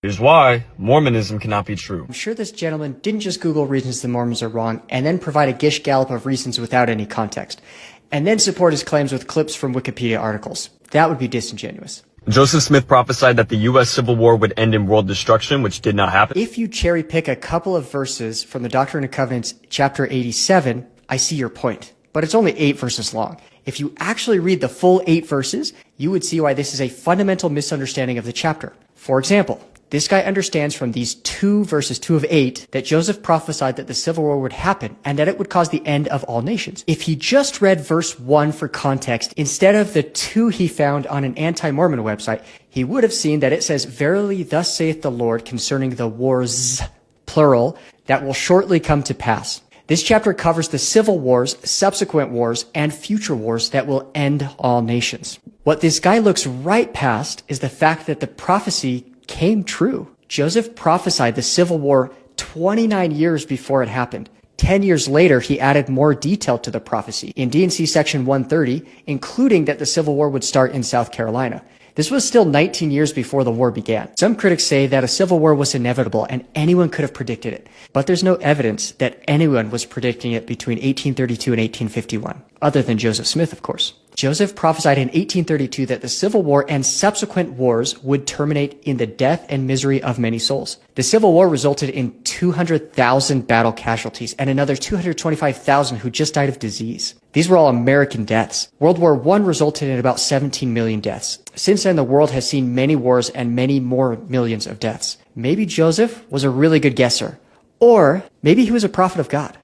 Here's why Mormonism cannot be true. I'm sure this gentleman didn't just Google reasons the Mormons are wrong and then provide a gish gallop of reasons without any context, and then support his claims with clips from Wikipedia articles. That would be disingenuous. Joseph Smith prophesied that the U.S. Civil War would end in world destruction, which did not happen. If you cherry pick a couple of verses from the Doctrine and Covenants, chapter 87, I see your point. But it's only 8 verses long. If you actually read the full 8 verses, you would see why this is a fundamental misunderstanding of the chapter. For example, this guy understands from these 2 verses, 2 of 8, that Joseph prophesied that the Civil War would happen and that it would cause the end of all nations. If he just read verse 1 for context, instead of the 2 he found on an anti-Mormon website, he would have seen that it says, "Verily thus saith the Lord concerning the wars," plural, "that will shortly come to pass." This chapter covers the civil wars, subsequent wars, and future wars that will end all nations. What this guy looks right past is the fact that the prophecy came true. Joseph prophesied the Civil War 29 years before it happened. 10 years later, he added more detail to the prophecy in D&C section 130, including that the Civil War would start in South Carolina. This was still 19 years before the war began. Some critics say that a civil war was inevitable and anyone could have predicted it. But there's no evidence that anyone was predicting it between 1832 and 1851, other than Joseph Smith, of course. Joseph prophesied in 1832 that the Civil War and subsequent wars would terminate in the death and misery of many souls. The Civil War resulted in 200,000 battle casualties and another 225,000 who just died of disease. These were all American deaths. World War I resulted in about 17 million deaths. Since then, the world has seen many wars and many more millions of deaths. Maybe Joseph was a really good guesser. Or maybe he was a prophet of God.